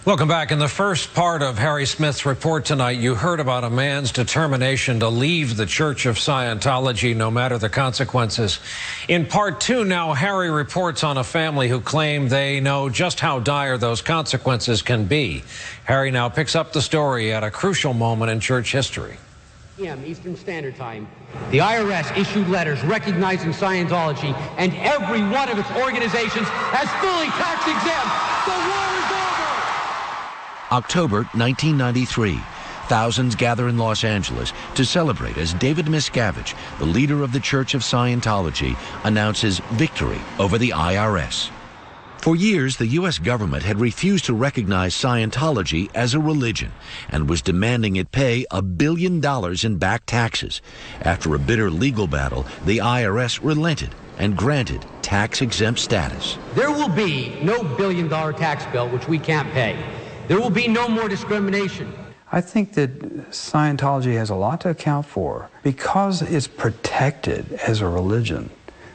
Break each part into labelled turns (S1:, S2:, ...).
S1: Welcome back. In the first part of Harry Smith's report tonight, you heard about a man's determination to leave the Church of Scientology no matter the consequences. In part two, now Harry reports on a family who claim they know just how dire those consequences can be. Harry now picks up the story at a crucial moment in church history.
S2: p.m. Eastern Standard Time, the IRS issued letters recognizing Scientology and every one of its organizations as fully tax-exempt. The war is over!
S3: October 1993. Thousands gather in Los Angeles to celebrate as David Miscavige, the leader of the Church of Scientology, announces victory over the IRS. For years, the U.S. government had refused to recognize Scientology as a religion and was demanding it pay $1 billion in back taxes. After a bitter legal battle, the IRS relented and granted tax-exempt status.
S2: There will be no billion-dollar tax bill which we can't pay. There will be no more discrimination.
S4: I think that Scientology has a lot to account for because it's protected as a religion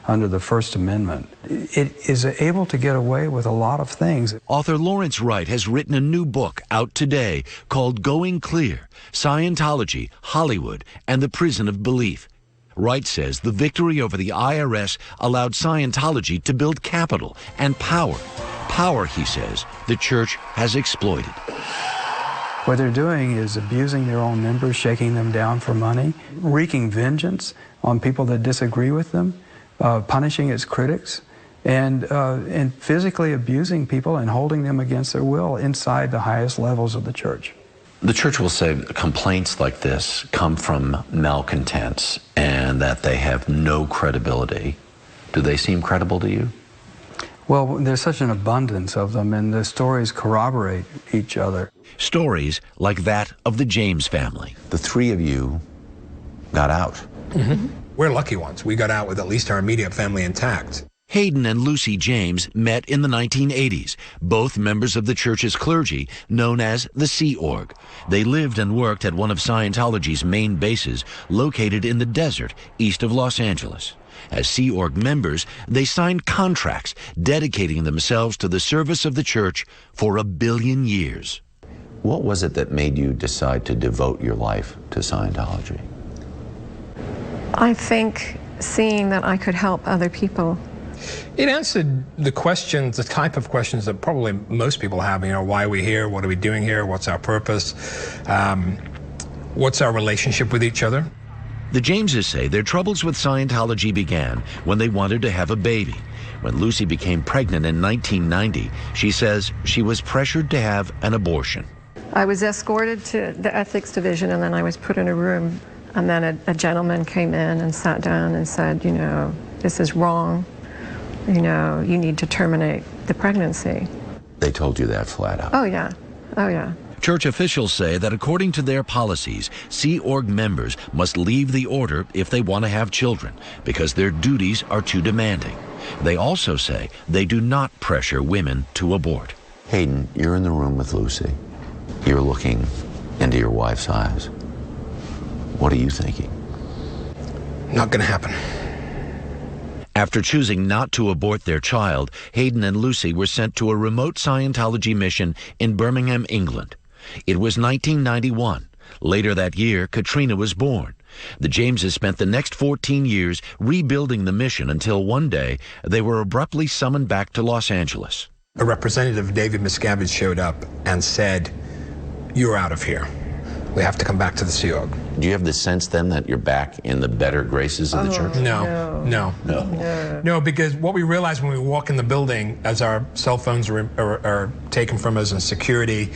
S4: under the First Amendment. It is able to get away with a lot of things.
S3: Author Lawrence Wright has written a new book out today called Going Clear: Scientology, Hollywood, and the Prison of Belief. Wright says the victory over the IRS allowed Scientology to build capital and power. Power, he says, the church has exploited.
S4: What they're doing is abusing their own members, shaking them down for money, wreaking vengeance on people that disagree with them, punishing its critics, and physically abusing people and holding them against their will inside the highest levels of the church.
S5: The church will say complaints like this come from malcontents and that they have no credibility. Do they seem credible to you?
S4: Well, there's such an abundance of them, and the stories corroborate each other.
S3: Stories like that of the James family.
S5: The three of you got out.
S6: Mm-hmm. We're lucky ones. We got out with at least our immediate family intact.
S3: Hayden and Lucy James met in the 1980s, both members of the church's clergy, known as the Sea Org. They lived and worked at one of Scientology's main bases, located in the desert east of Los Angeles. As Sea Org members, they signed contracts dedicating themselves to the service of the church for 1 billion years.
S5: What was it that made you decide to devote your life to Scientology?
S7: I think seeing that I could help other people.
S6: It answered the questions, the type of questions that probably most people have. You know, why are we here? What are we doing here? What's our purpose? What's our relationship with each other?
S3: The Jameses say their troubles with Scientology began when they wanted to have a baby. When Lucy became pregnant in 1990, she says she was pressured to have an abortion.
S7: I was escorted to the ethics division, and then I was put in a room, and then a gentleman came in and sat down and said, you know, this is wrong. You know, you need to terminate the pregnancy.
S5: They told you that flat out?
S7: Oh, yeah. Oh, yeah.
S3: Church officials say that according to their policies, Sea Org members must leave the order if they want to have children because their duties are too demanding. They also say they do not pressure women to abort.
S5: Hayden, you're in the room with Lucy. You're looking into your wife's eyes. What are you thinking?
S6: Not going to happen.
S3: After choosing not to abort their child, Hayden and Lucy were sent to a remote Scientology mission in Birmingham, England. It was 1991. Later that year, Katrina was born. The Jameses spent the next 14 years rebuilding the mission until one day they were abruptly summoned back to Los Angeles.
S6: A representative, David Miscavige, showed up and said, "You're out of here. We have to come back to the Sea Org."
S5: Do you have the sense then that you're back in the better graces of the church?
S6: No, because what we realized when we walk in the building, as our cell phones are taken from us and security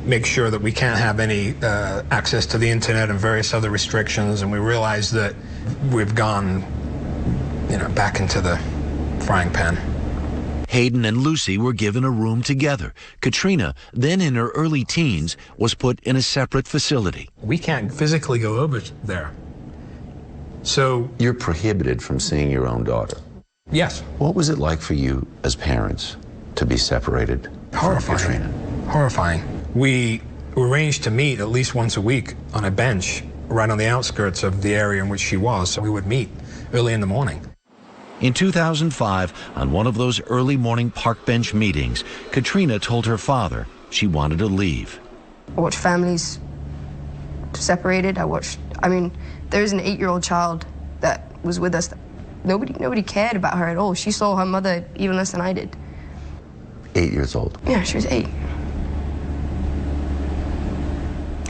S6: make sure that we can't have any access to the internet and various other restrictions, and we realized that we've gone, back into the frying pan.
S3: Hayden and Lucy were given a room together. Katrina, then in her early teens, was put in a separate facility.
S6: We can't physically go over there. So
S5: you're prohibited from seeing your own daughter.
S6: Yes.
S5: What was it like for you as parents to be separated from Katrina?
S6: Horrifying. We arranged to meet at least once a week on a bench right on the outskirts of the area in which she was. So we would meet early in the morning.
S3: In 2005, on one of those early morning park bench meetings, Katrina told her father she wanted to leave.
S8: I watched families separated. I mean, there's an 8-year-old child that was with us. Nobody cared about her at all. She saw her mother even less than I did.
S5: 8 years old?
S8: Yeah, she was 8.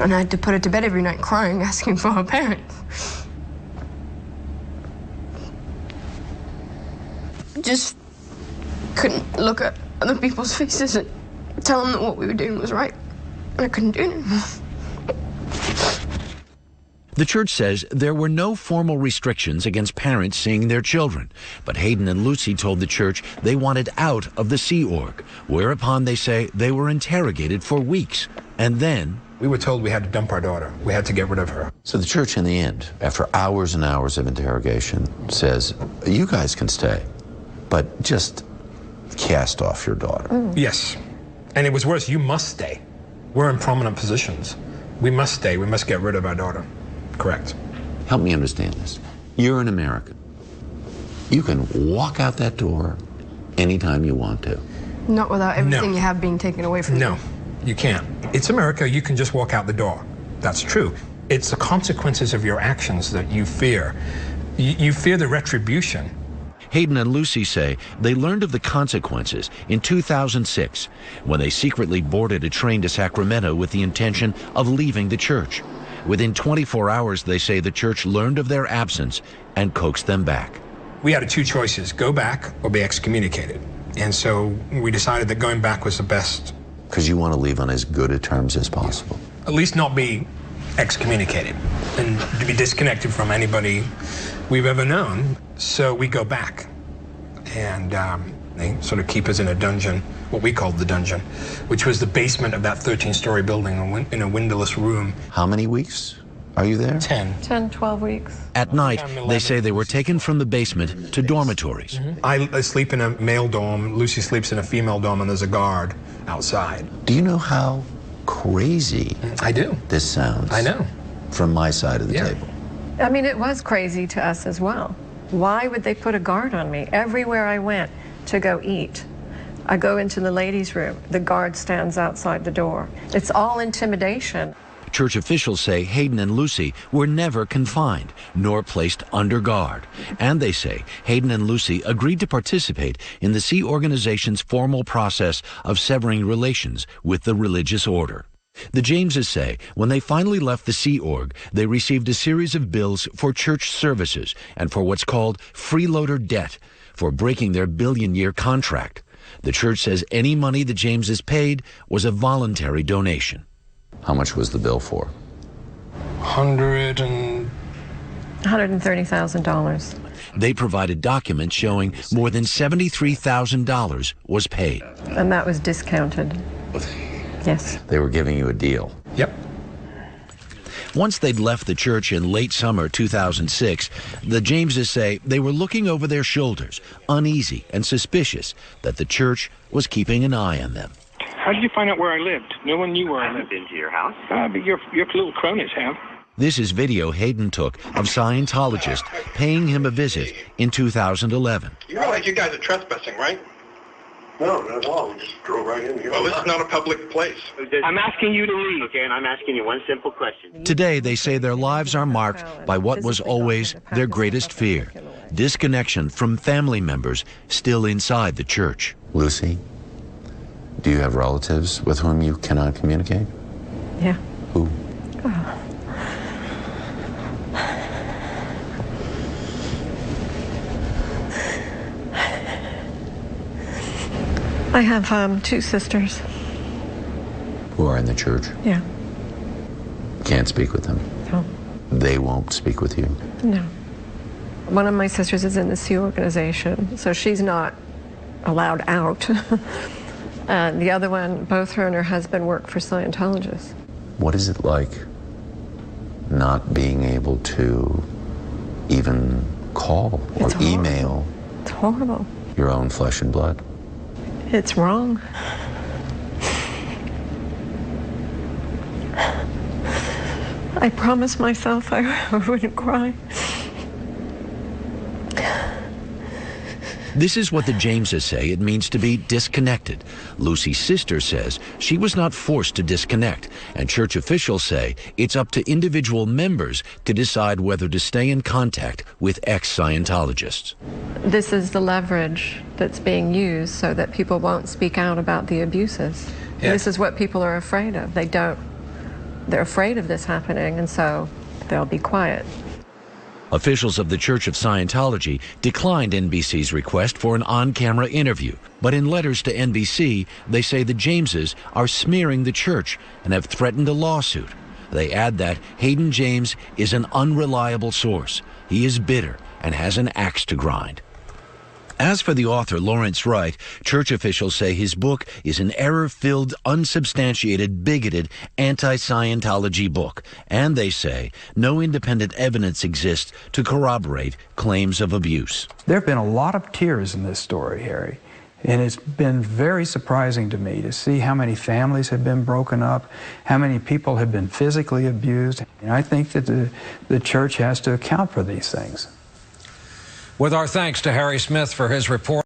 S8: And I had to put her to bed every night crying, asking for her parents. Just couldn't look at other people's faces and tell them that what we were doing was right. And I couldn't do it anymore.
S3: The church says there were no formal restrictions against parents seeing their children, but Hayden and Lucy told the church they wanted out of the Sea Org, whereupon they say they were interrogated for weeks. And then
S6: we were told we had to dump our daughter. We had to get rid of her.
S5: So the church in the end, after hours and hours of interrogation, says, you guys can stay, but just cast off your daughter.
S6: Yes. And it was worse, you must stay. We're in prominent positions. We must stay. We must get rid of our daughter. Correct.
S5: Help me understand this. You're an American. You can walk out that door anytime you want to.
S8: Not without everything you have being taken away from you.
S6: No, you can't. It's America. You can just walk out the door. That's true. It's the consequences of your actions that you fear. You fear the retribution.
S3: Hayden and Lucy say they learned of the consequences in 2006 when they secretly boarded a train to Sacramento with the intention of leaving the church. Within 24 hours, they say the church learned of their absence and coaxed them back.
S6: We had two choices, go back or be excommunicated. And so we decided that going back was the best.
S5: Because you want to leave on as good a terms as possible.
S6: At least not be excommunicated and to be disconnected from anybody we've ever known. So we go back, and they sort of keep us in a dungeon, what we called the dungeon, which was the basement of that 13-story building in a windowless room.
S5: How many weeks are you there?
S7: 10, 12 weeks.
S3: At night, they say they were taken from the basement to dormitories.
S6: I sleep in a male dorm, Lucy sleeps in a female dorm, and there's a guard outside.
S5: Do you know how crazy
S6: I do.
S5: This sounds?
S6: I know.
S5: From my side of the table.
S7: I mean, it was crazy to us as well. Why would they put a guard on me? Everywhere I went to go eat, I go into the ladies' room, the guard stands outside the door. It's all intimidation.
S3: Church officials say Hayden and Lucy were never confined, nor placed under guard. And they say Hayden and Lucy agreed to participate in the Sea Organization's formal process of severing relations with the religious order. The Jameses say when they finally left the Sea Org, they received a series of bills for church services and for what's called freeloader debt for breaking their billion-year contract. The church says any money the Jameses paid was a voluntary donation.
S5: How much was the bill for?
S7: $130,000.
S3: They provided documents showing more than $73,000 was paid.
S7: And that was discounted. Yes.
S5: They were giving you a deal.
S6: Yep.
S3: Once they'd left the church in late summer 2006, the Jameses say they were looking over their shoulders, uneasy and suspicious that the church was keeping an eye on them.
S9: How did you find out where I lived? No one knew where I lived.
S10: I haven't been to your house.
S9: But your little cronies have.
S3: This is video Hayden took of Scientologists paying him a visit in 2011.
S11: You realize you guys are trespassing, right?
S12: No, not at all. We just drove right in here.
S11: Well, this is not a public place.
S9: I'm asking you to leave.
S10: Okay, and I'm asking you one simple question.
S3: Today, they say their lives are marked by what was always their greatest fear, disconnection from family members still inside the church.
S5: Lucy, do you have relatives with whom you cannot communicate?
S7: Yeah.
S5: Who?
S7: Oh. I have 2 sisters.
S5: Who are in the church?
S7: Yeah.
S5: Can't speak with them?
S7: No.
S5: They won't speak with you?
S7: No. One of my sisters is in the Sea Organization, so she's not allowed out. And the other one, both her and her husband work for Scientologists.
S5: What is it like not being able to even call or email
S7: It's horrible.
S5: your own flesh and blood?
S7: It's wrong. I promised myself I wouldn't cry.
S3: This is what the Jameses say it means to be disconnected. Lucy's sister says she was not forced to disconnect, and church officials say it's up to individual members to decide whether to stay in contact with ex-Scientologists.
S7: This is the leverage that's being used so that people won't speak out about the abuses.
S1: Yeah.
S7: This is what people are afraid of. They're afraid of this happening, and so they'll be quiet.
S3: Officials of the Church of Scientology declined NBC's request for an on-camera interview, but in letters to NBC, they say the Jameses are smearing the church and have threatened a lawsuit. They add that Hayden James is an unreliable source. He is bitter and has an axe to grind. As for the author, Lawrence Wright, church officials say his book is an error-filled, unsubstantiated, bigoted, anti-Scientology book. And they say no independent evidence exists to corroborate claims of abuse.
S4: There have been a lot of tears in this story, Harry. And it's been very surprising to me to see how many families have been broken up, how many people have been physically abused. And I think that the church has to account for these things.
S1: With our thanks to Harry Smith for his report.